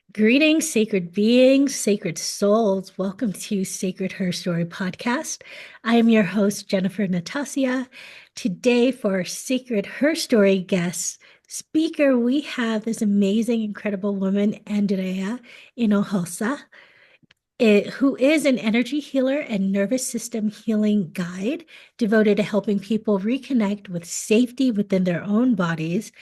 Greetings, sacred beings, sacred souls. Welcome to Sacred HERstory podcast. I am your host, Jennifer Natasia. Today, for our Sacred HERstory guest speaker, we have this amazing, incredible woman, Andrea Hinojosa, who is an energy healer and nervous system healing guide devoted to helping people reconnect with safety within their own bodies.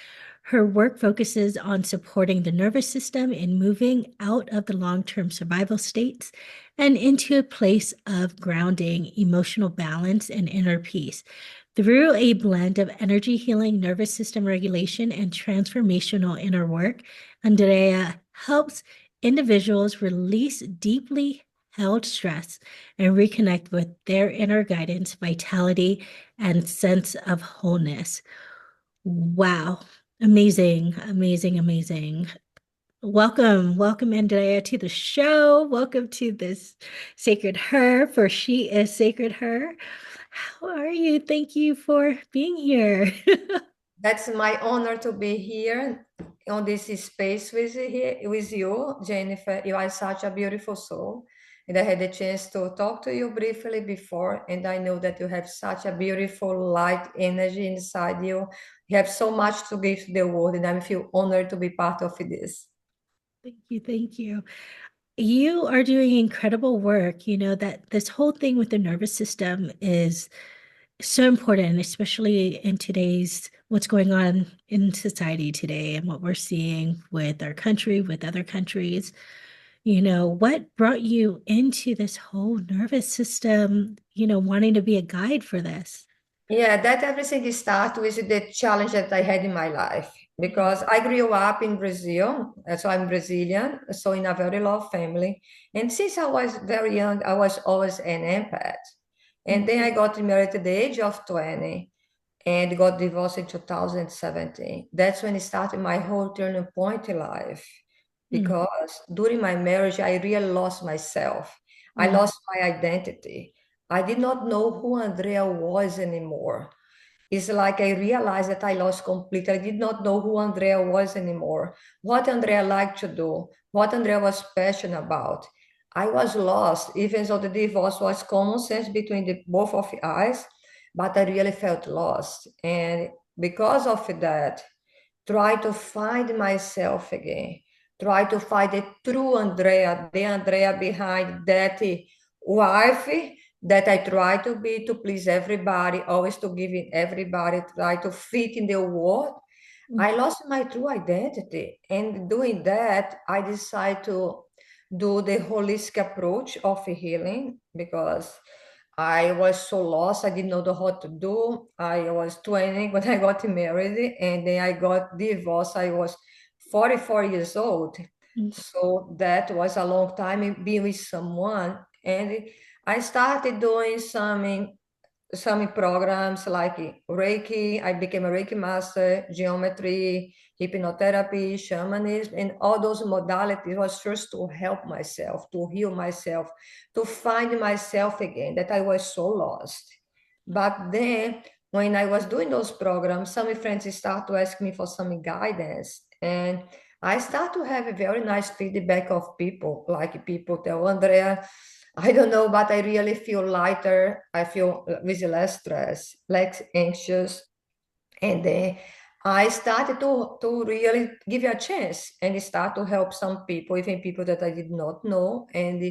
Her work focuses on supporting the nervous system in moving out of the long-term survival states and into a place of grounding, emotional balance, and inner peace. Through a blend of energy healing, nervous system regulation, and transformational inner work, Andrea helps individuals release deeply held stress and reconnect with their inner guidance, vitality, and sense of wholeness. Wow. Amazing, amazing, amazing. Welcome, Andrea, to the show. Welcome to this Sacred Her, for she is Sacred Her. How are you? Thank you for being here. That's my honor to be here on this space with you, Jennifer. You are such a beautiful soul. And I had the chance to talk to you briefly before, and I know that you have such a beautiful light energy inside you. You have so much to give to the world, and I feel honored to be part of this. Thank you, thank you. You are doing incredible work. You know that this whole thing with the nervous system is so important, especially in today's what's going on in society today and what we're seeing with our country, with other countries. What brought you into this whole nervous system, wanting to be a guide for this? Yeah, that everything started with the challenge that I had in my life because I grew up in Brazil, so I'm Brazilian, so in a very love family. And since I was very young, I was always an empath. And then I got married at the age of 20 and got divorced in 2017. That's when it started my whole turning point in life Mm, because during my marriage, I really lost myself. I mm, lost my identity. I did not know who Andrea was anymore. It's like I realized that I lost completely. I did not know who Andrea was anymore, what Andrea liked to do, what Andrea was passionate about. I was lost, even though the divorce was common sense between the both of us, but I really felt lost. And because of that, try to find myself again, try to find the true Andrea, the Andrea behind that wife that I try to be to please everybody, always to give in everybody, try to fit in the world. mm, I lost my true identity. And doing that, I decided to do the holistic approach of healing because I was so lost. I didn't know what to do. I was 20 when I got married, and then I got divorced. I was 44 years old. mm, So that was a long time being with someone. And I started doing some programs like Reiki. I became a Reiki master, geometry, hypnotherapy, shamanism, and all those modalities was first to help myself, to heal myself, to find myself again, that I was so lost. But then when I was doing those programs, some friends start to ask me for some guidance. And I start to have a very nice feedback of people, like people tell Andrea, I don't know, but I really feel lighter. I feel with less stress, less anxious. And then I started to really give you a chance and start to help some people, even people that I did not know. And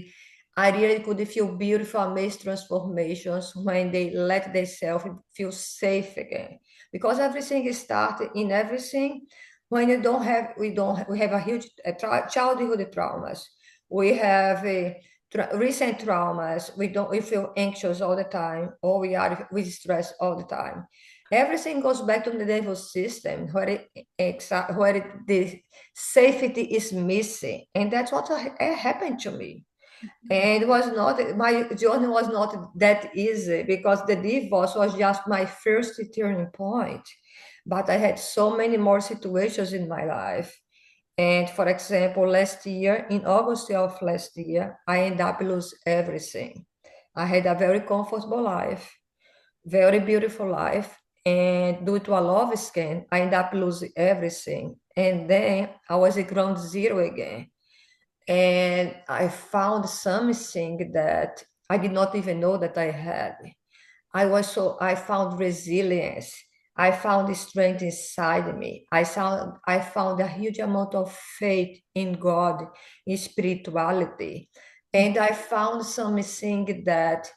I really could feel beautiful, amazing transformations when they let themselves feel safe again. Because everything is started in everything. When you don't have, we have a huge childhood traumas. We have a recent traumas. We feel anxious all the time, or we are with stress all the time. Everything goes back to the nervous system the safety is missing, and that's what happened to me. And it was not my journey was not that easy because the divorce was just my first turning point. But I had so many more situations in my life. And for example, last year, in August of last year, I ended up losing everything. I had a very comfortable life, very beautiful life. And due to a love scam, I ended up losing everything. And then I was at ground zero again. And I found something that I did not even know that I had. I found resilience. I found strength inside me. I found a huge amount of faith in God, in spirituality. And I found something that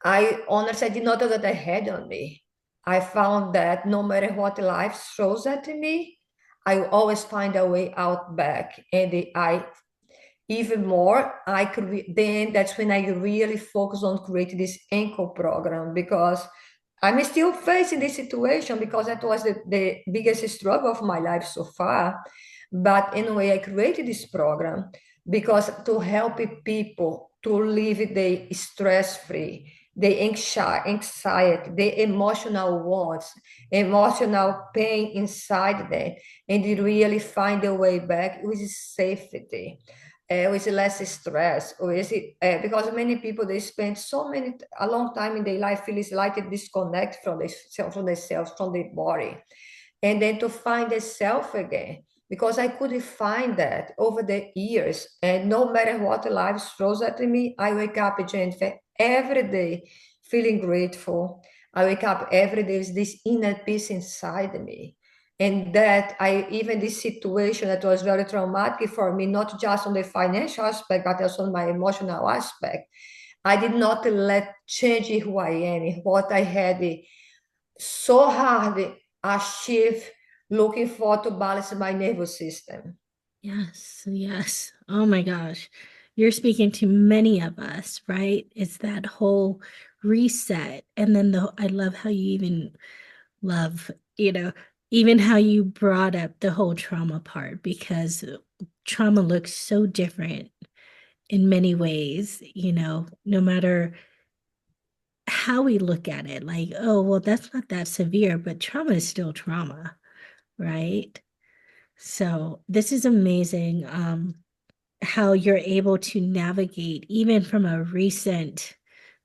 I honestly I did not know that I had on me. I found that no matter what life throws at me, I always find a way out back. And I even more I could then that's when I really focus on creating this ankle program, because I'm still facing this situation, because that was the biggest struggle of my life so far. But in a way I created this program because to help people to live the stress free, the anxiety, the emotional wants, emotional pain inside them, and they really find a way back with safety, with less stress, because many people they spend a long time in their life feeling like a disconnect from themselves, from their body, and then to find a self again. Because I couldn't find that over the years, and no matter what life throws at me, I wake up, Jennifer, every day feeling grateful. I wake up every day with this inner peace inside me. And that I even this situation that was very traumatic for me, not just on the financial aspect, but also on my emotional aspect. I did not let change who I am, what I had so hard achieve, looking for to balance my nervous system. Yes, yes. Oh my gosh. You're speaking to many of us, right? It's that whole reset. And then I love how you even love, you know, even how you brought up the whole trauma part, because trauma looks so different in many ways, no matter how we look at it. Like, oh, well, that's not that severe, but trauma is still trauma, right? So this is amazing. How you're able to navigate even from a recent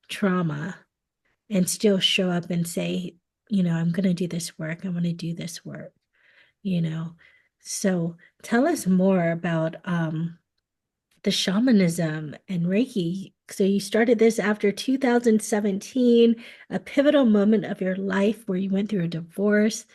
trauma and still show up and say, I'm going to do this work. I'm going to do this work, you know. So tell us more about the shamanism and Reiki. So you started this after 2017, a pivotal moment of your life where you went through a divorce.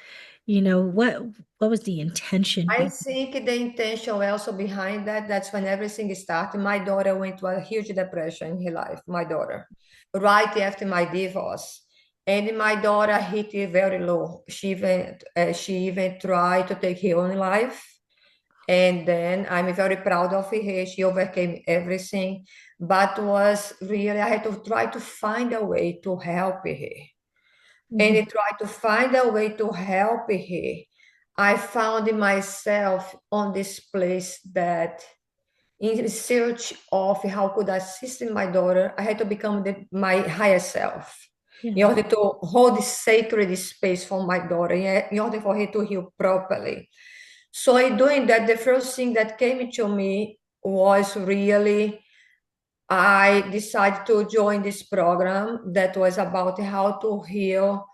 What was the intention I behind? think the intention also behind that, that's when everything started. My daughter went through a huge depression in her life, my daughter, right after my divorce. And my daughter hit it very low. She even tried to take her own life. And then I'm very proud of her. She overcame everything, but was really, I had to try to find a way to help her. And I Mhm. tried to find a way to help her. I found myself on this place that in search of how could I assist my daughter, I had to become my higher self in Yeah. order to hold this sacred space for my daughter, in order for her to heal properly. So in doing that, the first thing that came to me was really I decided to join this program that was about how to heal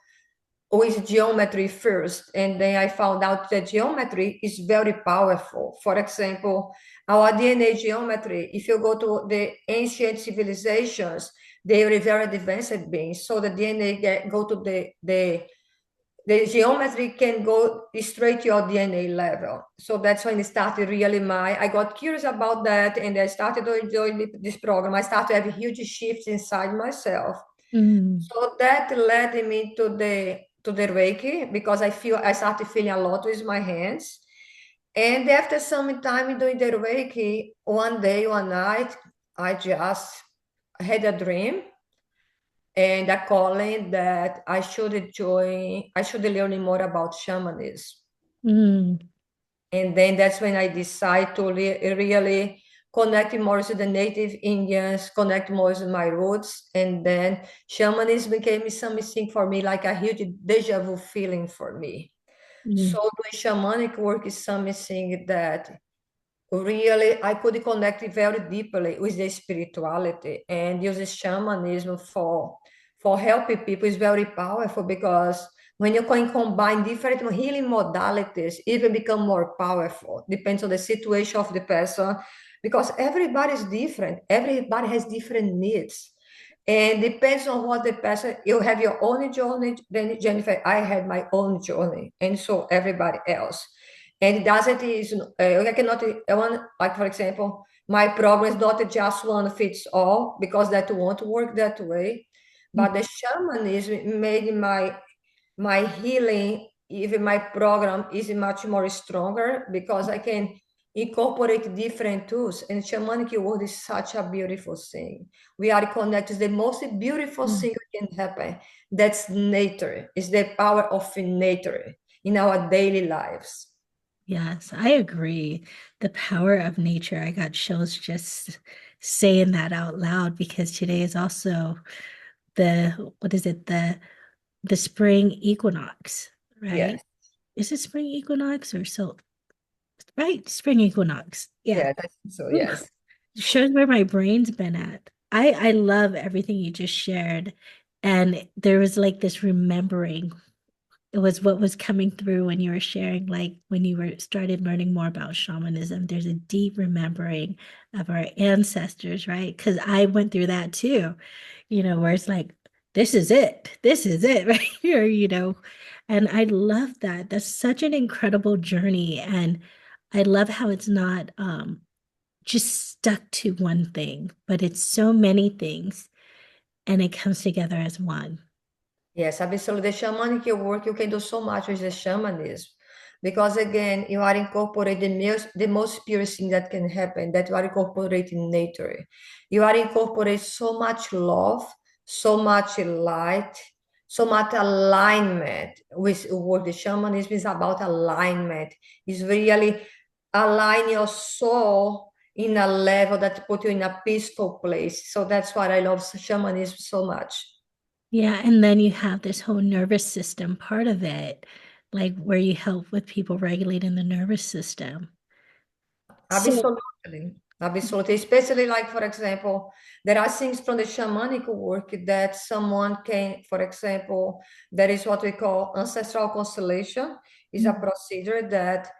with geometry first. And then I found out that geometry is very powerful. For example, our DNA geometry, if you go to the ancient civilizations, they were very advanced beings. So the DNA go to the geometry can go straight to your DNA level. So that's when it started really I got curious about that, and I started to enjoy this program. I started to have huge shifts inside myself. Mm. So that led me to the Reiki, because I started feeling a lot with my hands. And after some time doing the Reiki, one day, one night, I just had a dream and a calling that I should learn more about shamanism. Mm. And then that's when I decided to really connect more to the native Indians, connect more to my roots. And then shamanism became something for me, like a huge deja vu feeling for me. Mm. So doing shamanic work is something that really I could connect very deeply with the spirituality, and use shamanism for helping people is very powerful, because when you can combine different healing modalities, it will become more powerful. Depends on the situation of the person. because everybody's different. Everybody has different needs. And depends on what the person, you have your own journey, then Jennifer, I had my own journey, and so everybody else. And it doesn't is I cannot one, like for example, my program is not just one fits all because that won't work that way. But the shamanism made my healing, even my program is much more stronger because I can incorporate different tools. And shamanic world is such a beautiful thing. We are connected. The most beautiful Mm. thing that can happen. That's nature. Is the power of nature in our daily lives. Yes, I agree. The power of nature. I got chills just saying that out loud because today is also what is it? The spring equinox, right? Yes. Is it spring equinox or so? Right, spring equinox. Yeah. Yes, I think so. Ooh, Yes. shows where my brain's been at. I love everything you just shared. And there was like this remembering. It was what was coming through when you were sharing, like when you were started learning more about shamanism. There's a deep remembering of our ancestors, right? Because I went through that too, where it's like, this is it right here, And I love that. That's such an incredible journey. And I love how it's not just stuck to one thing, but it's so many things and it comes together as one. Yes, absolutely. The shamanic work, you can do so much with the shamanism. Because again, you are incorporating the most pure thing that can happen, that you are incorporating nature. You are incorporating so much love, so much light, so much alignment with what the shamanism is about alignment. It's really align your soul in a level that put you in a peaceful place. So that's why I love shamanism so much. Yeah, and then you have this whole nervous system part of it, like where you help with people regulating the nervous system. So, Absolutely. Absolutely. Especially like, for example, there are things from the shamanic work that someone can, for example, there is what we call ancestral constellation, is a mm, procedure that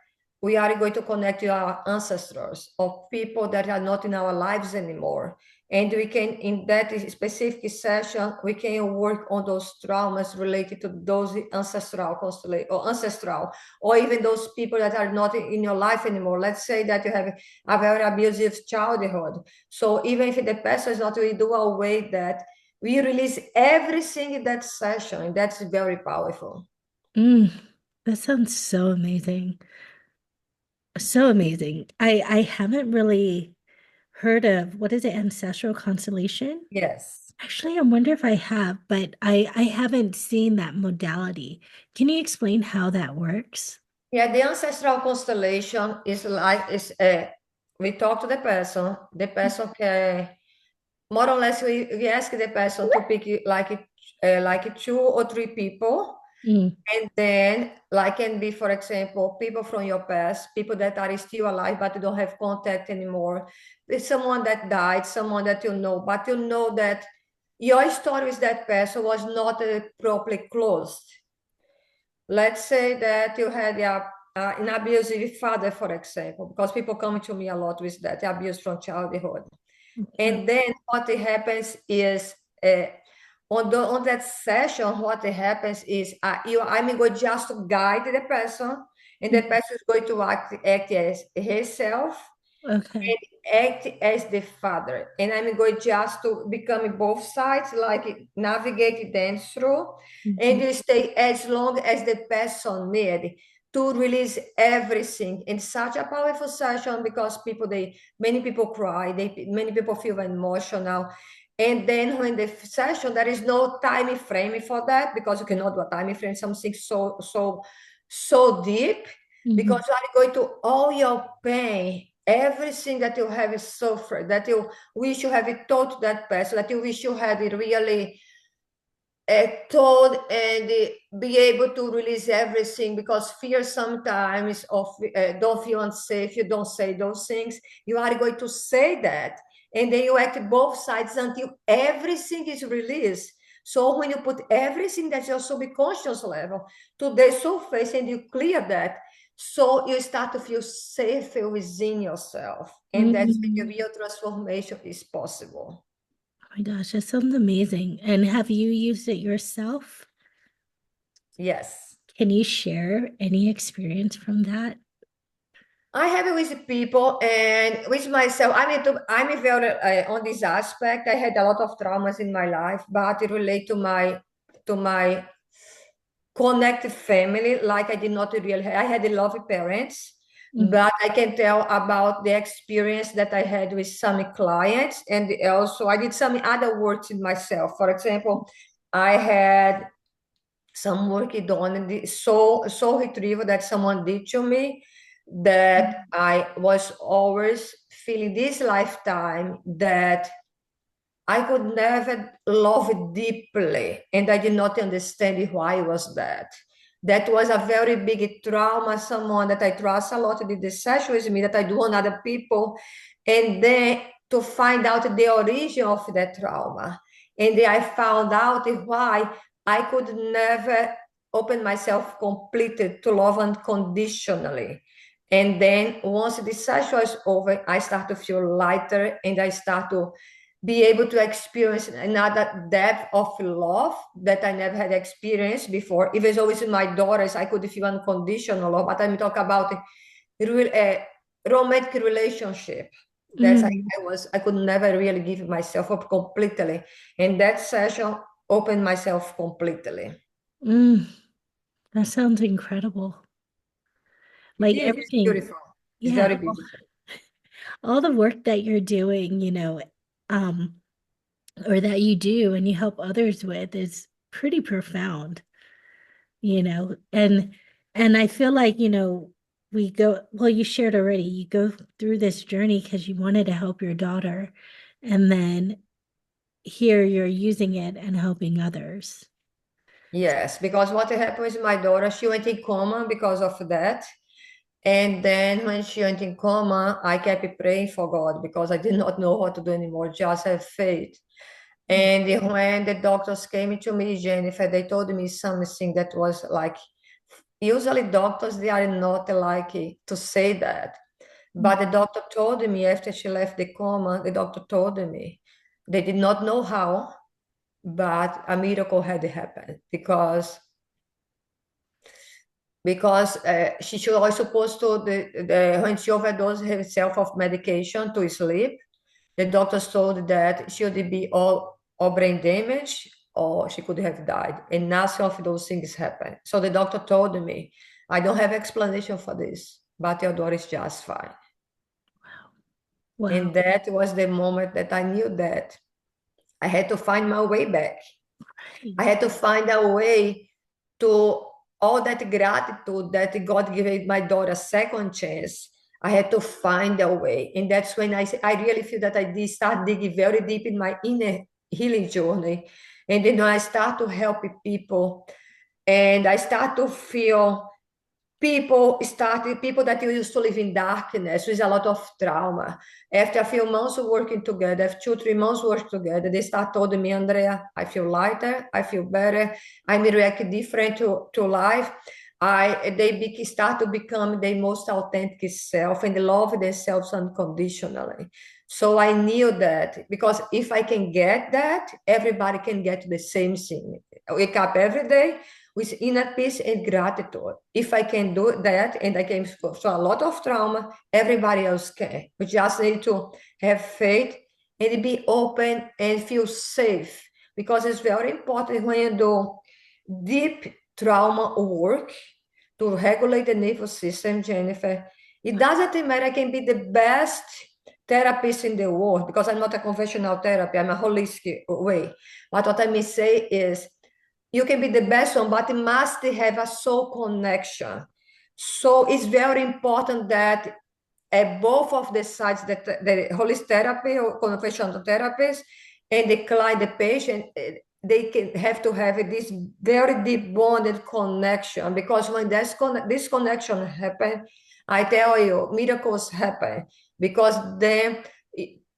we are going to connect to our ancestors of people that are not in our lives anymore. And we can, in that specific session, we can work on those traumas related to those ancestral constellation or ancestral, or even those people that are not in your life anymore. Let's say that you have a very abusive childhood. So even if the person is not, we do away that, we release everything in that session. That's very powerful. mm, that sounds so amazing. So amazing. I haven't really heard of what is it, ancestral constellation? Yes. Actually, I wonder if I have, but I haven't seen that modality. Can you explain how that works? Yeah, the ancestral constellation is like is we talk to the person can more or less we ask the person to pick like two or three people. Mm, And then, like, can be, for example, people from your past, people that are still alive but you don't have contact anymore, with someone that died, someone that you know, but you know that your story with that person was not properly closed. Let's say that you had an abusive father, for example, because people come to me a lot with that abuse from childhood. okay. And then what happens is on that session, what happens is I'm going just to guide the person, and the Mm, person is going to act as himself okay. and act as the father. And I'm going just to become both sides, like navigate them through, and Mhm. you stay as long as the person need to release everything in such a powerful session because many people cry, many people feel emotional. And then when the session, there is no time frame for that because you cannot do a time frame, something so deep, because Mhm. you are going to all your pain, everything that you have suffered, that you wish you have told that person, that you wish you had it really told, and be able to release everything, because fear sometimes of don't feel unsafe, you don't say those things, you are going to say that, and then you act both sides until everything is released. So when you put everything that's your subconscious level to the surface and you clear that, So you start to feel safer within yourself. And that's when the real transformation is possible. Oh my gosh, that sounds amazing. And have you used it yourself? Yes. Can you share any experience from that? I have it with people and with myself. I'm very on this aspect. I had a lot of traumas in my life, but it relate to my connected family. Like I did not really. I had lovely parents, Mm, but I can tell about the experience that I had with some clients, and also I did some other works in myself. For example, I had some work done in the soul retrieval that someone did to me, that I was always feeling this lifetime that I could never love deeply, and I did not understand why was that. That was a very big trauma. Someone that I trust a lot did the session with me that I do on other people, and then to find out the origin of that trauma, and then I found out why I could never open myself completely to love unconditionally. And then once the session was over, I start to feel lighter, and I start to be able to experience another depth of love that I never had experienced before. It was always with my daughters, I could feel unconditional love, but I'm talking about a romantic relationship. That's mm, I could never really give myself up completely. And that session opened myself completely. mm. That sounds incredible. It Like is, it's everything, beautiful. It's yeah, very beautiful. all the work that you're doing, um, or that you do and you help others with is pretty profound, and I feel like, we go, well, you shared already, you go through this journey because you wanted to help your daughter, and then here you're using it and helping others. Yes, because what happened with my daughter, she went in coma because of that. And then when she went in coma, I kept praying for God because I did not know what to do anymore, just have faith. And when the doctors came to me, Jennifer, they told me something that was like, usually doctors, they are not like to say that. But the doctor told me after she left the coma, the doctor told me they did not know how, but a miracle had happened because she was supposed to when she overdosed herself of medication to sleep, the doctors told that she would be all brain damage or she could have died, and nothing of those things happened. So the doctor told me, I don't have explanation for this, but your daughter is just fine. Wow. And that was the moment that I knew that I had to find my way back. I had to find a way to all that gratitude that God gave my daughter a second chance. I had to find a way. And that's when I really feel that I did start digging very deep in my inner healing journey. And then I start to help people. And I start to feel people that used to live in darkness with a lot of trauma. After a few months of working together, after 2 3 months working together, they start told me, Andrea, I feel lighter, I feel better, I'm react different to life. They start to become their most authentic self and they love themselves unconditionally. So I knew that because if I can get that, everybody can get the same thing. Wake up every day with inner peace and gratitude. If I can do that, and I came through a lot of trauma, everybody else can. We just need to have faith and be open and feel safe because it's very important when you do deep trauma work to regulate the nervous system, Jennifer. It doesn't matter, I can be the best therapist in the world because I'm not a conventional therapy, I'm a holistic way. But what I may say is you can be the best one, but it must have a soul connection. So it's very important that both of the sides, that the holistic therapy or conventional therapist and the client, the patient, they can have to have this very deep bonded connection because when this connection happen, I tell you, miracles happen because the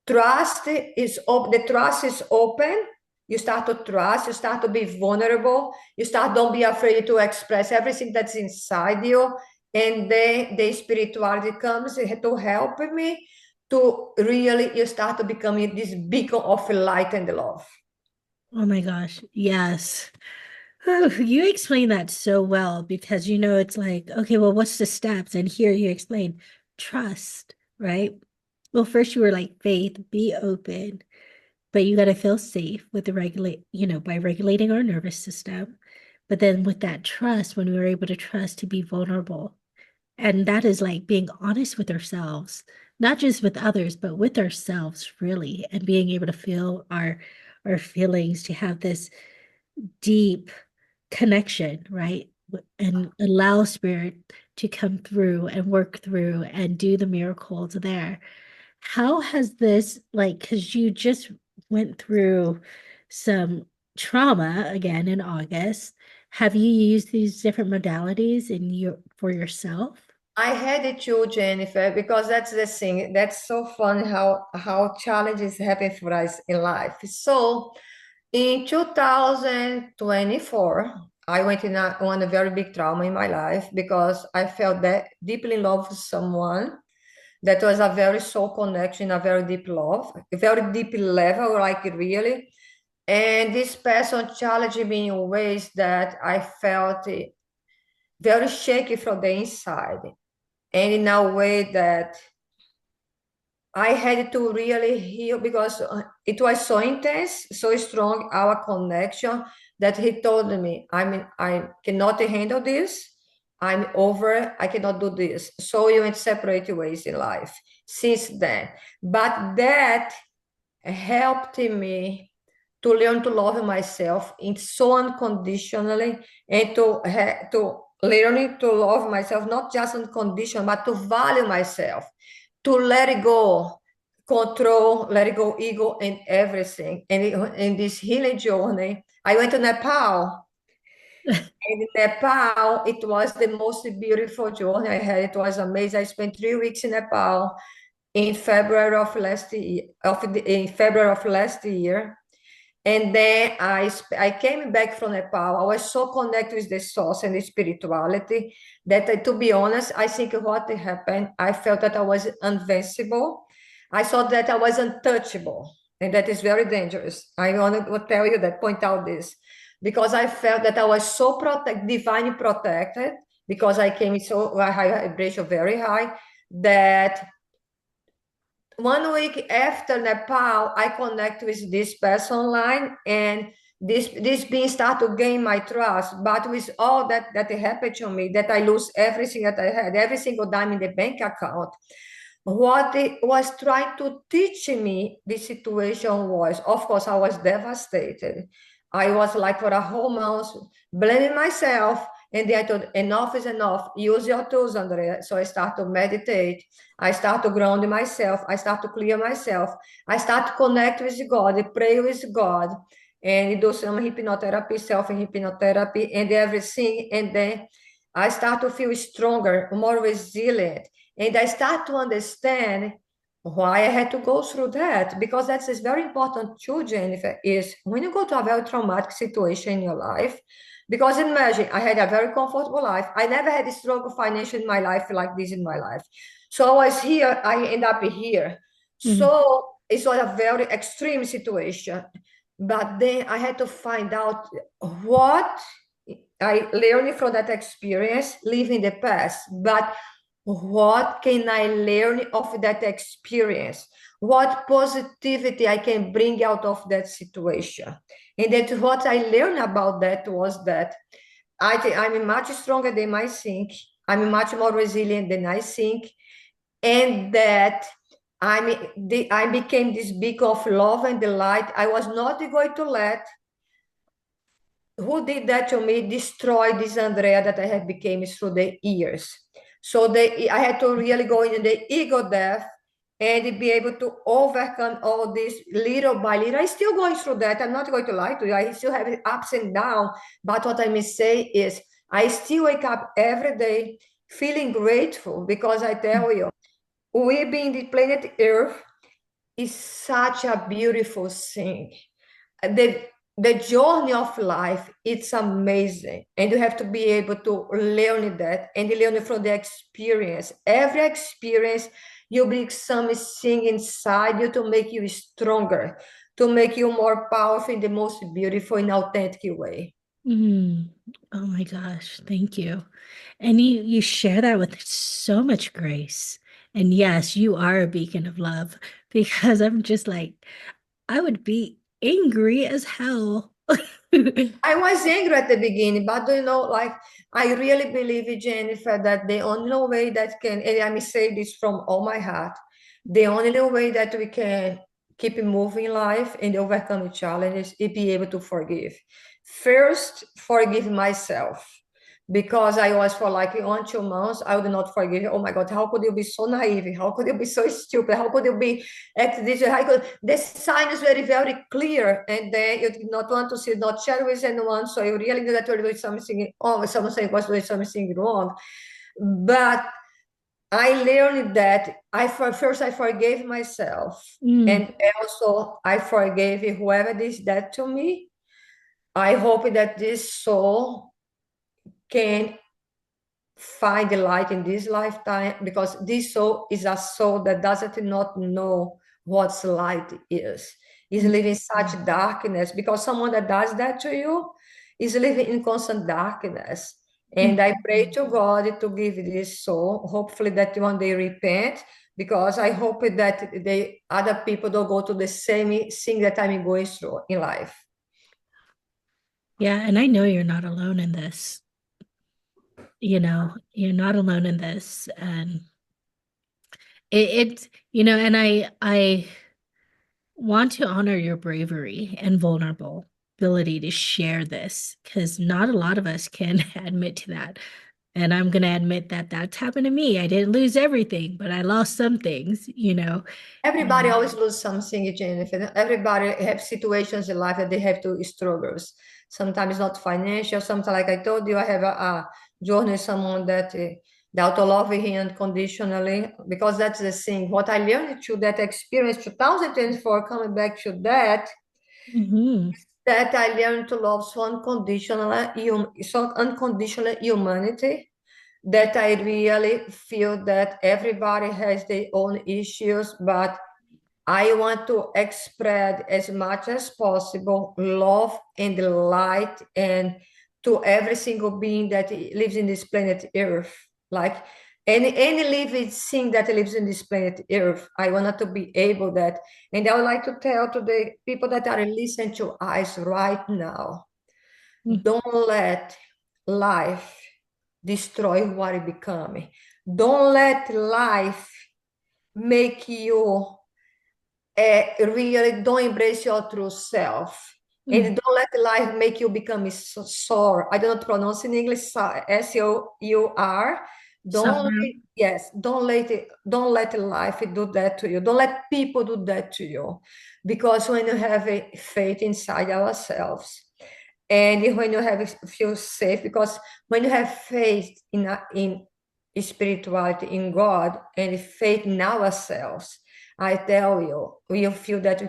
trust is open. You start to trust, you start to be vulnerable, you start don't be afraid to express everything that's inside you, and then the spirituality comes to help me to really you start to becoming this beacon of light and love. Oh my gosh. Yes. Oh, you explain that so well because it's like, okay, well, what's the steps? And here you explain trust, right? Well, first you were like faith, be open, but you got to feel safe with the by regulating our nervous system. But then with that trust, when we were able to trust to be vulnerable, and that is like being honest with ourselves, not just with others, but with ourselves, really, and being able to feel our feelings, to have this deep connection, right? And allow spirit to come through and work through and do the miracles there. How has this, like, because you just went through some trauma again in August, have you used these different modalities for yourself? I had it too, Jennifer, because that's the thing. That's so fun how challenges happen for us in life. So in 2024, I went on a very big trauma in my life because I felt that deeply in love with someone. That was a very soul connection, a very deep love, a very deep level, like really. And this person challenged me in ways that I felt very shaky from the inside. And in a way that I had to really heal because it was so intense, so strong, our connection, that he told me, I mean, I cannot handle this. I'm over, I cannot do this. So we went separate ways in life since then. But that helped me to learn to love myself in so unconditionally and to learning to love myself, not just unconditional, but to value myself, to let it go, control, let it go, ego and everything. And in this healing journey, I went to Nepal. And in Nepal, it was the most beautiful journey I had. It was amazing. I spent 3 weeks in Nepal in February of last year. In February of last year, and then I came back from Nepal. I was so connected with the source and the spirituality that, to be honest, I think what happened, I felt that I was invincible. I thought that I was untouchable, and that is very dangerous. I want to tell you that, point out this, because I felt that I was so divinely protected, because I came so high vibration, very high, that 1 week after Nepal, I connect with this person online, and this being start to gain my trust. But with all that happened to me, that I lose everything that I had, every single dime in the bank account, what it was trying to teach me the situation was, of course, I was devastated. I was like for a whole month blaming myself. And then I thought, enough is enough. Use your tools, Andrea. So I start to meditate. I start to ground myself. I start to clear myself. I start to connect with God, pray with God, and do some hypnotherapy, self-hypnotherapy, and everything. And then I start to feel stronger, more resilient. And I start to understand why I had to go through that, because that's is very important too, Jennifer, is when you go to a very traumatic situation in your life, because imagine I had a very comfortable life. I never had a struggle financially in my life like this in my life. So I was here, I end up here. Mhm. So it was a very extreme situation. But then I had to find out what I learned from that experience, living the past. But what can I learn of that experience? What positivity I can bring out of that situation? And that what I learned about that was that I think I'm much stronger than I think. I'm much more resilient than I think. And that I became this beacon of love and delight. I was not going to let who did that to me destroy this Andrea that I have become through the years. So I had to really go in the ego death and be able to overcome all this little by little. I'm still going through that. I'm not going to lie to you. I still have ups and downs. But what I may say is I still wake up every day feeling grateful, because I tell you, we being the planet Earth is such a beautiful thing. the journey of life, it's amazing, and you have to be able to learn that and learn from the experience. Every experience, you bring something inside you to make you stronger, to make you more powerful in the most beautiful and authentic way. Mm. Oh my gosh, thank you. And you share that with so much grace. And yes, you are a beacon of love because I'm just like, I would be angry as hell. I was angry at the beginning, but you know, like I really believe, Jennifer, that the only way that can, and I may say this from all my heart, the only way that we can keep moving life and overcome challenges is be able to forgive. First, forgive myself. Because I was for like 1, 2 months, I would not forgive. Oh my God, how could you be so naive? How could you be so stupid? How could you be at this? How could the sign is very, very clear, and then you did not want to see, not share with anyone. So you really knew that you were doing something. Oh, someone saying was doing something wrong. But I learned that first I forgave myself, Mm, and also I forgave whoever did that to me. I hope that this soul can find the light in this lifetime, because this soul is a soul that doesn't not know what light is mm, living such darkness, because someone that does that to you is living in constant darkness. mm. And I pray to God to give this soul, hopefully that one day repent, because I hope that the other people don't go to the same thing that I'm going through in life. Yeah, and I know you're not alone in this. You're not alone in this. And and I want to honor your bravery and vulnerability to share this because not a lot of us can admit to that. And I'm going to admit that that's happened to me. I didn't lose everything, but I lost some things. Everybody And always lose something, Jennifer. Everybody have situations in life that they have to struggles. Sometimes not financial. Sometimes, like I told you, I have a journey someone that that to love him unconditionally, because that's the thing. What I learned through that experience, 2024, coming back to that, Mhm. that I learned to love so unconditional humanity, that I really feel that everybody has their own issues, but I want to express as much as possible love and light and to every single being that lives in this planet Earth. Like any living thing that lives in this planet Earth, I want to be able that. And I would like to tell to the people that are listening to us right now, Mm, don't let life destroy what it becoming. Don't let life make you really don't embrace your true self. mm. And don't let life make you become sore. I don't pronounce in English, SOUR. Sorrow. Yes, don't let life do that to you. Don't let people do that to you. Because when you have a faith inside ourselves, and when you have feel safe, because when you have faith in spirituality, in God, and faith in ourselves, I tell you, we feel that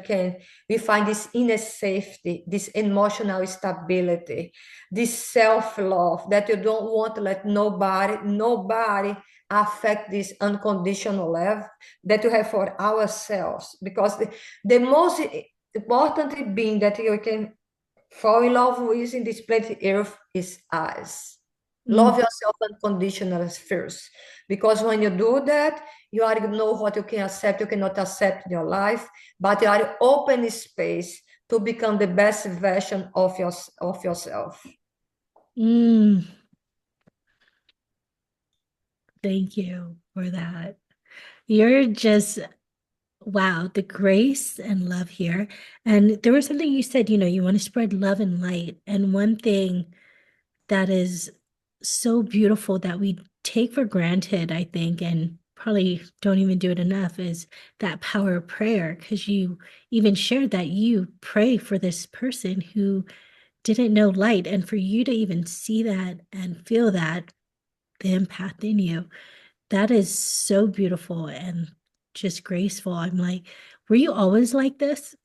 we find this inner safety, this emotional stability, this self-love, that you don't want to let nobody affect this unconditional love that you have for ourselves. Because the most important being that you can fall in love with in this planet Earth is us. Mm, Love yourself unconditionally first. Because when you do that, you already know what you can accept, you cannot accept in your life, but you are open space to become the best version of yourself. mm. Thank you for that. You're just, wow, the grace and love here. And there was something you said, you want to spread love and light. And one thing that is so beautiful that we take for granted, I think, and probably don't even do it enough, is that power of prayer. Because you even shared that you pray for this person who didn't know light. And for you to even see that and feel that, the empath in you, that is so beautiful and just graceful. I'm like, were you always like this?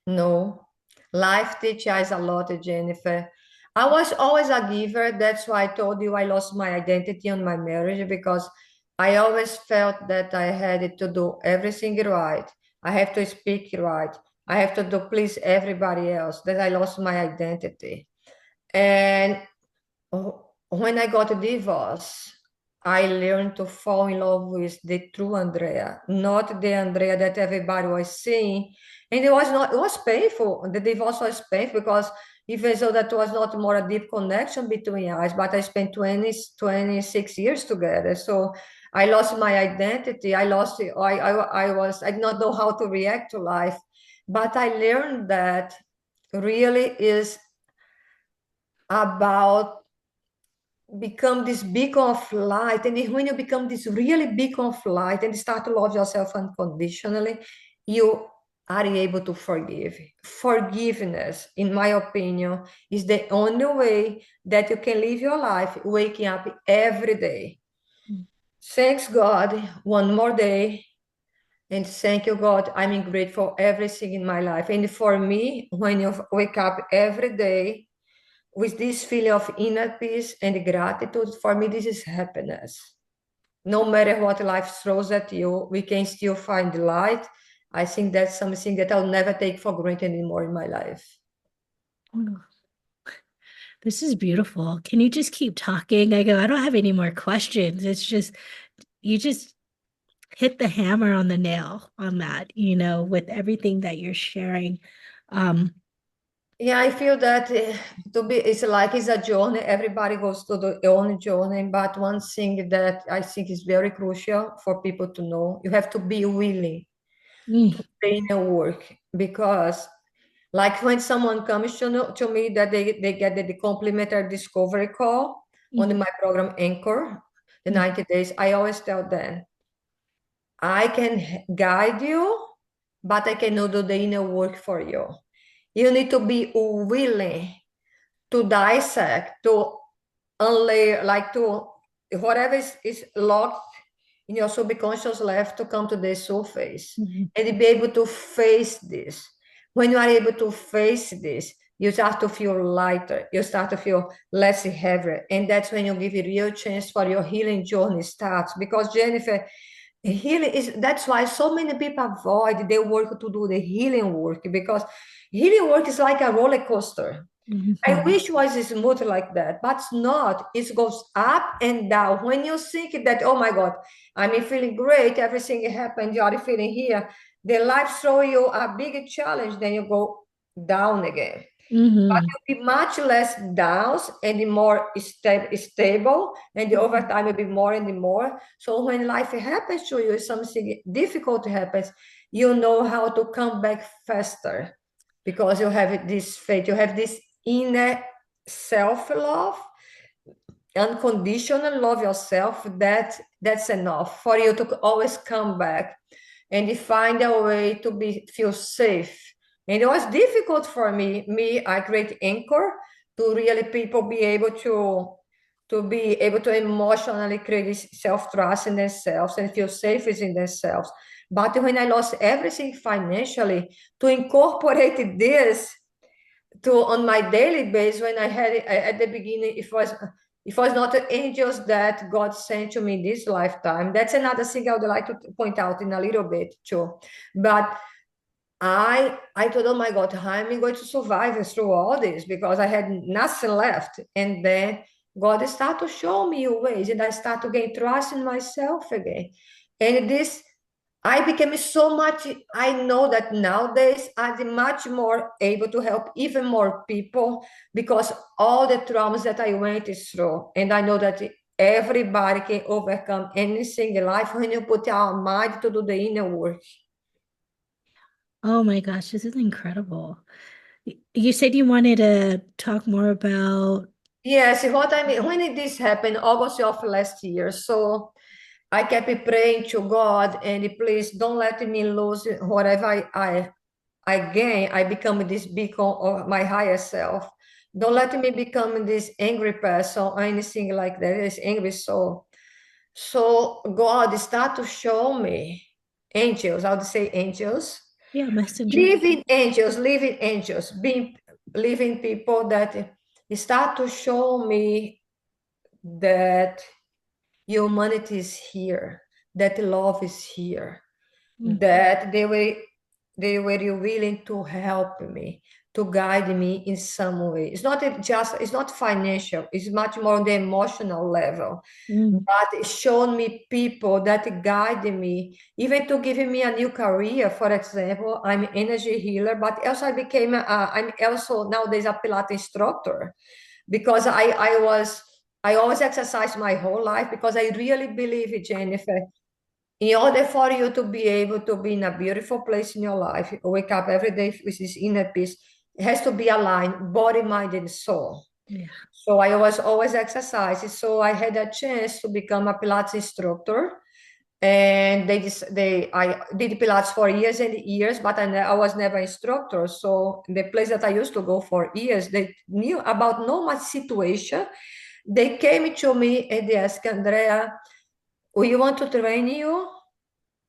No, Life teaches us a lot, Jennifer. I was always a giver. That's why I told you I lost my identity on my marriage because I always felt that I had to do everything right. I have to speak right. I have to do please everybody else. That I lost my identity. And when I got a divorce, I learned to fall in love with the true Andrea, not the Andrea that everybody was seeing. And it was painful. The divorce was painful because even though that was not more a deep connection between us, but I spent 26 years together. So I lost my identity. I did not know how to react to life. But I learned that really is about become this beacon of light. And when you become this really beacon of light and start to love yourself unconditionally, you are able to forgive. Forgiveness, in my opinion, is the only way that you can live your life waking up every day. Thanks God, one more day. And thank you, God. I'm grateful for everything in my life. And for me, when you wake up every day, with this feeling of inner peace and gratitude, for me, this is happiness. No matter what life throws at you, we can still find light. I think that's something that I'll never take for granted anymore in my life. Oh, this is beautiful. Can you just keep talking? I go, I don't have any more questions. It's just, you just hit the hammer on the nail on that, with everything that you're sharing. Um, Yeah, I feel that it's like it's a journey. Everybody goes to their own journey, but one thing that I think is very crucial for people to know, you have to be willing mm, to put in the work because like when someone comes to me that they get the complimentary discovery call on mm, my program Anchor, the mm, 90 days, I always tell them, I can guide you, but I cannot do the inner work for you. You need to be willing to dissect, to unlayer, like to whatever is locked in your subconscious left to come to the surface mm, and be able to face this. When you are able to face this, you start to feel lighter, you start to feel less heavy. And that's when you give a real chance for your healing journey starts. Because Jennifer, healing is that's why so many people avoid the work to do the healing work because healing work is like a roller coaster. I mhm, wish it was smooth like that, but it's not. It goes up and down. When you think that, oh my God, I'm feeling great, everything happened, you are feeling here, the life throw you a big challenge, then you go down again. But mhm, you'll be much less downs and more stable, and the mhm. overtime will be more and more. So when life happens to you, something difficult happens, you know how to come back faster because you have this faith, you have this inner self-love, unconditional love yourself. That's enough for you to always come back and find a way to feel safe. And it was difficult for me, I create Anchor to really people be able to be able to emotionally create self-trust in themselves and feel safe within themselves. But when I lost everything financially, to incorporate this to on my daily basis, when I had it at the beginning, it was not the angels that God sent to me this lifetime. That's another thing I would like to point out in a little bit too. But I thought, oh my God, how am I going to survive through all this? Because I had nothing left. And then God started to show me ways, and I started to gain trust in myself again. And this, I became so much, I know that nowadays I'm much more able to help even more people because all the traumas that I went through. And I know that everybody can overcome anything in life when you put our mind to do the inner work. Oh my gosh, this is incredible. You said you wanted to talk more about. Yes, what I mean, when did this happen? August of last year. So I kept praying to God and please don't let me lose whatever I gain. I become this beacon of my higher self. Don't let me become this angry person or anything like that, this angry soul. So God start to show me angels, I would say angels. Yeah, messenger. Living angels, being living people that start to show me that humanity is here, that love is here, Mm, that they were willing to help me, to guide me in some way. It's not financial, it's much more on the emotional level. mm, But it showed me people that guided me, even to giving me a new career. For example, I'm energy healer, but also I'm also nowadays a Pilates instructor because I always exercise my whole life because I really believe it, Jennifer. In order for you to be able to be in a beautiful place in your life, wake up every day with this inner peace, it has to be aligned, body, mind, and soul. yeah. So I was always exercising. So I had a chance to become a Pilates instructor. And I did Pilates for years and years, but I was never instructor. So the place that I used to go for years, they knew about no much situation. They came to me and they asked, Andrea, we want to train you.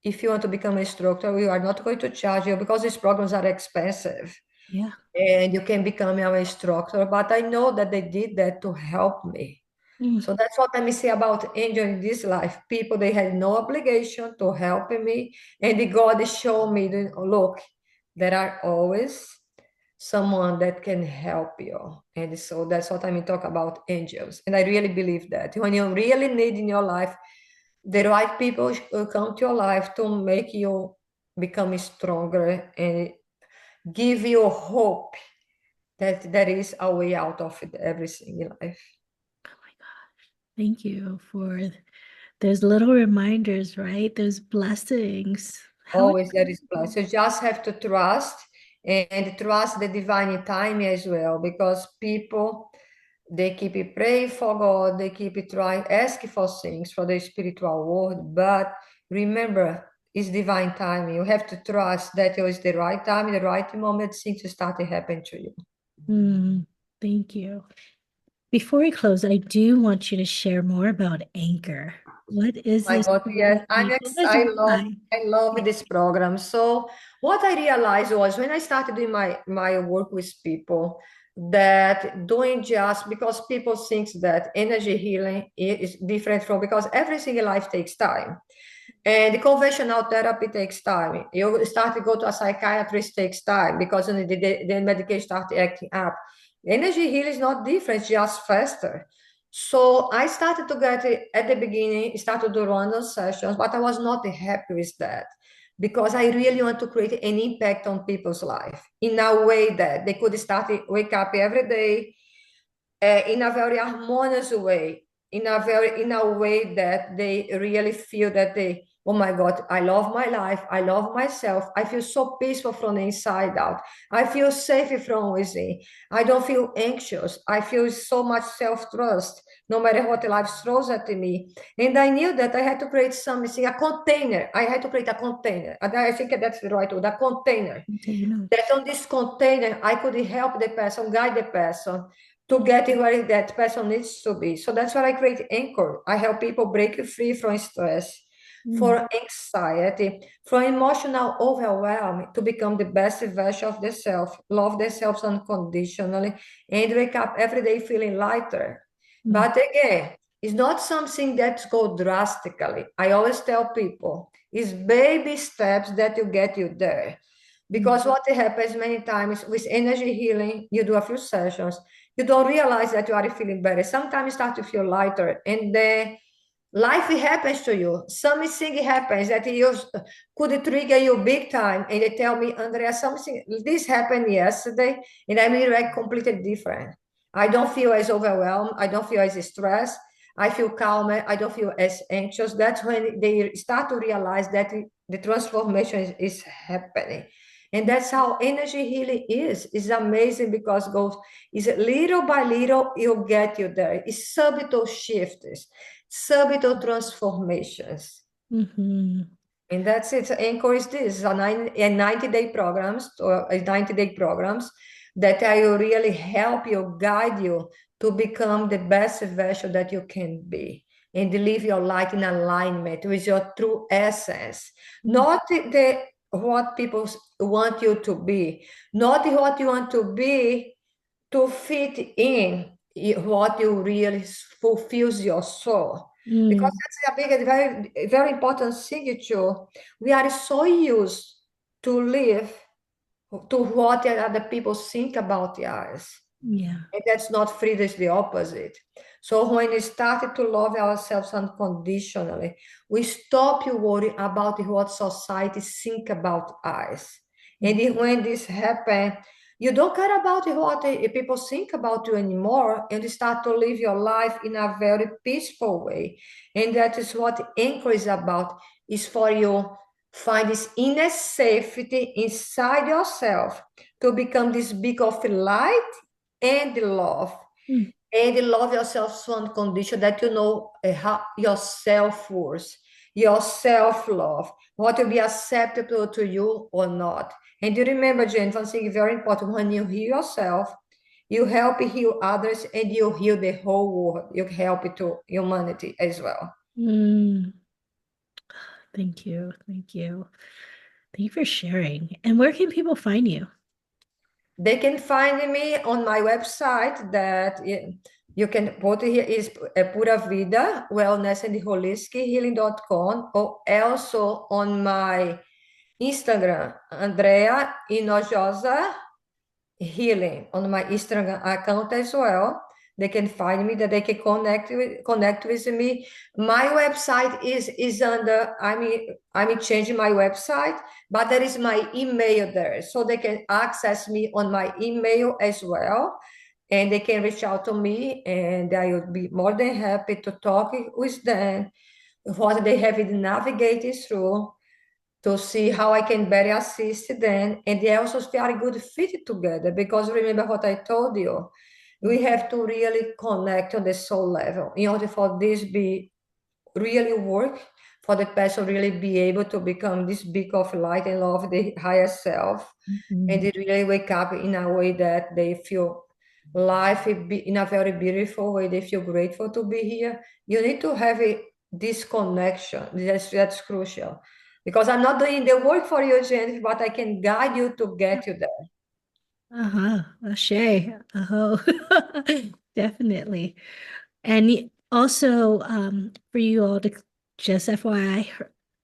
If you want to become an instructor, we are not going to charge you because these programs are expensive Yeah. and you can become an instructor. But I know that they did that to help me. Mm, So that's what I say about angel in this life. People, they had no obligation to help me. And the God showed me, look, there are always someone that can help you. And so that's what I mean, talk about angels. And I really believe that. When you really need in your life, the right people will come to your life to make you become stronger and give you hope that there is a way out of everything in life. oh my gosh. Thank you for those little reminders, right? Those blessings. How Always there is plus. You just have to trust and trust the divine timing as well, because people, they keep praying for God, they keep trying, asking for things for the spiritual world, but remember, it's divine timing. You have to trust that it was the right time, the right moment, things start to happen to you. Thank you. Before we close, I do want you to share more about Anchor. What is My this God, yes, program? What is I why? love this program. So what I realized was when I started doing my work with people, that doing just because people think that energy healing is different from, because everything in life takes time. And the conventional therapy takes time. You start to go to a psychiatrist, takes time because the medication starts acting up. Energy healing is not different, just faster. So I started to get it at the beginning, started to run those sessions, but I was not happy with that because I really want to create an impact on people's life in a way that they could start to wake up every day in a very harmonious way, in a way that they really feel that they, oh my God, I love my life, I love myself, I feel so peaceful from the inside out, I feel safe from within, I don't feel anxious, I feel so much self-trust no matter what life throws at me. And I knew that I had to create something, a container. I had to create a container. And I think that's the right word, a container, Container. that on this container I could help the person, guide the person to get where that person needs to be. So that's why I create Anchor. I help people break free from stress, Mm, for anxiety, from emotional overwhelm, to become the best version of themselves, love themselves unconditionally, and wake up every day feeling lighter. mm, But again, it's not something that goes drastically. I always tell people, it's baby steps that will get you there. mm. Because what happens many times with energy healing, you do a few sessions, you don't realize that you are feeling better. Sometimes you start to feel lighter, and then life happens to you. Something happens that you could trigger you big time, and they tell me, Andrea, something this happened yesterday, and I react completely different. I don't feel as overwhelmed. I don't feel as stressed. I feel calmer. I don't feel as anxious. That's when they start to realize that the transformation is happening. And that's how energy healing is. It's amazing because goes is little by little you get you there. It's subtle shifts, subtle transformations. Mm-hmm. And that's it. Anchor is this a 90-day programs or 90-day programs that I will really help you, guide you to become the best version that you can be and live your life in alignment with your true essence. Mm, Not the what people want you to be, not what you want to be to fit in what you really fulfills your soul. Because Mm, that's a big and very, very important thing too. We are so used to live to what other people think about us. yeah. And that's not free, that's the opposite. So when we started to love ourselves unconditionally, we stop you worry about what society think about us. And when this happens, you don't care about what people think about you anymore, and you start to live your life in a very peaceful way. And that is what anchor is about, is for you find this inner safety inside yourself to become this big of light and love, Mm, and love yourself so unconditional that you know how your self-worth, your self-love, what will be acceptable to you or not. And you remember, Jane, one thing very important: when you heal yourself, you help heal others, and you heal the whole world. You help it to humanity as well. mm. Thank you. Thank you. Thank you for sharing. And where can people find you? They can find me on my website that you can put here is Pura Vida Wellness and Holistic Healing.com, or also on my Instagram, Andrea Hinojosa Healing, on my Instagram account as well. They can find me, that they can connect with me. My website is under, I'm changing my website, but there is my email there. So they can access me on my email as well. And they can reach out to me, and I would be more than happy to talk with them what they have navigated through, to see how I can better assist them. And they also very good fit together, because remember what I told you, we have to really connect on the soul level in order for this be really work, for the person really be able to become this beacon of light and love the higher self, and Mhm. they really wake up in a way that they feel life in a very beautiful way. They feel grateful to be here. You need to have this connection. That's crucial, because I'm not doing the work for you, Jennifer, but I can guide you to get you there. Uh-huh. Ashe. Oh, definitely. And also, for you all to just FYI,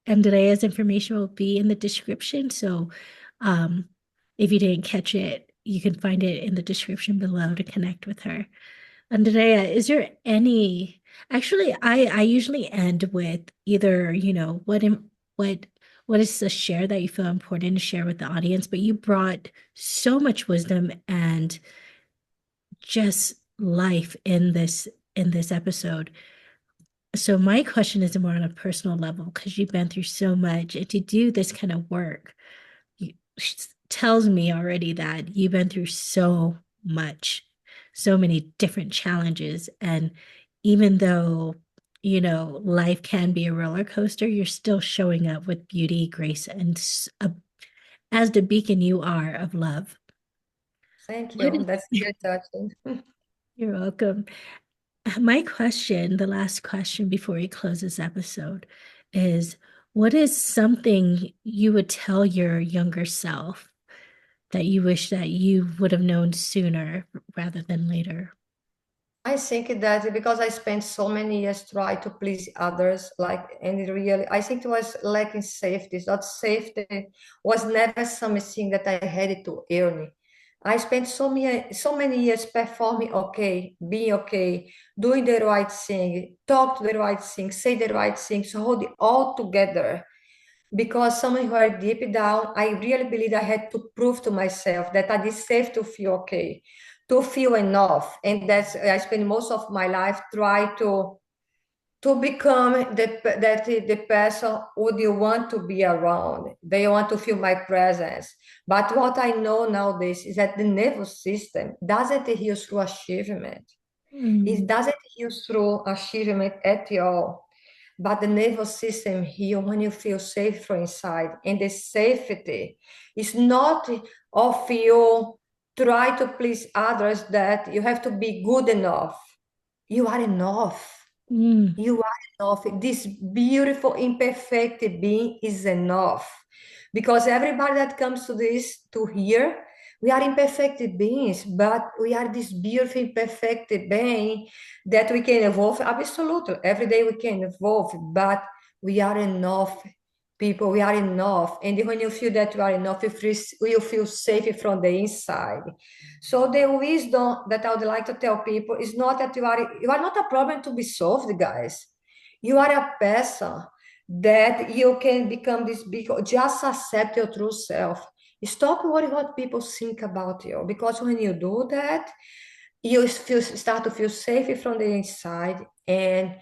Andrea's information will be in the description. So, um, if you didn't catch it, you can find it in the description below to connect with her. Andrea, is there any, actually, I usually end with either, what what is the share that you feel important to share with the audience, but you brought so much wisdom and just life in this episode. So my question is more on a personal level, because you've been through so much, and to do this kind of work tells me already that you've been through so much, so many different challenges. And even though, life can be a roller coaster, you're still showing up with beauty, grace, and as the beacon you are of love. Thank What you. is, That's very touching. you're welcome. My question, the last question before we close this episode, is what is something you would tell your younger self that you wish that you would have known sooner rather than later? I think that because I spent so many years trying to please others, and it really, I think it was lacking safety. That safety was never something that I had to earn. I spent so many years performing okay, being okay, doing the right thing, talk to the right thing, say the right thing, so hold it all together. Because someone who are deep down, I really believe I had to prove to myself that I deserve to feel okay, to feel enough. And that's I spend most of my life trying to become the person who you want to be around. They want to feel my presence. But what I know nowadays is that the nervous system doesn't heal through achievement. It Mm, doesn't heal through achievement at all. But the nervous system heals when you feel safe from inside. And the safety is not of you try to please others, that you have to be good enough. You are enough. mm, You are enough. This beautiful, imperfect being is enough. because everybody that comes to this, to here, we are imperfect beings, but we are this beautiful, imperfect being that we can evolve. Absolutely. Every day we can evolve, but we are enough people. We are enough. And when you feel that you are enough, you feel safe from the inside. So the wisdom that I would like to tell people is not that you are not a problem to be solved, guys. You are a person that you can become this big, just accept your true self. Stop worrying what people think about you, because when you do that, start to feel safe from the inside, and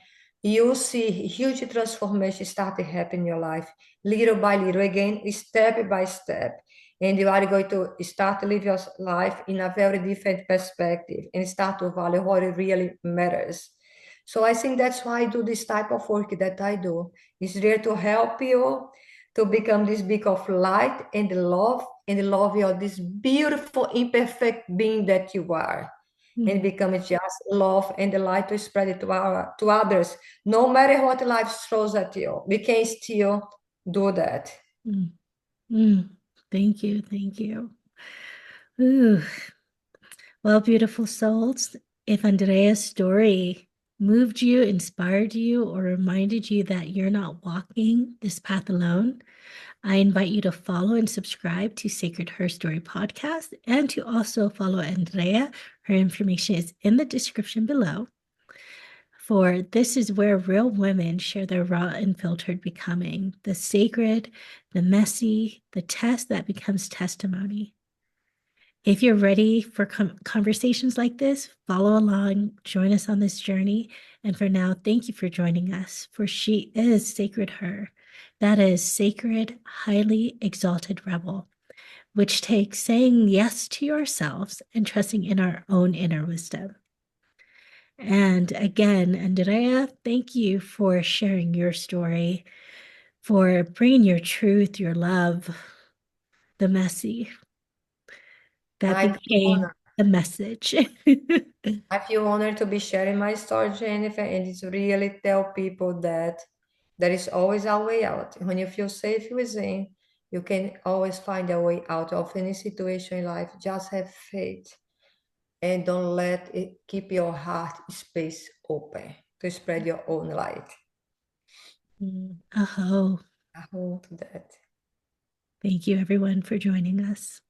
you see huge transformation start to happen in your life, little by little, again, step by step. And you are going to start to live your life in a very different perspective and start to value what it really matters. So I think that's why I do this type of work that I do. It's there to help you to become this beacon of light and love you, this beautiful, imperfect being that you are, and Mm, become just love and the light to spread it to others. No matter what life throws at you, we can still do that. mm, mm. Thank you. Thank you. Ooh. Well, beautiful souls, if Andrea's story moved you, inspired you, or reminded you that you're not walking this path alone, I invite you to follow and subscribe to Sacred Her Story podcast and to also follow Andrea. Her information is in the description below. For this is where real women share their raw and filtered becoming, the sacred, the messy, the test that becomes testimony. If you're ready for conversations like this, follow along, join us on this journey. And for now, thank you for joining us, for she is Sacred Her. That is sacred, highly exalted rebel, which takes saying yes to yourselves and trusting in our own inner wisdom. And again, Andrea, thank you for sharing your story, for bringing your truth, your love, the messy that I feel became honored. the message. I feel honored to be sharing my story, Jennifer, and it's really tell people that there is always a way out. When you feel safe within, you can always find a way out of any situation in life. Just have faith and don't let it keep your heart space open to spread your own light. Aho. I hold that. Thank you, everyone, for joining us.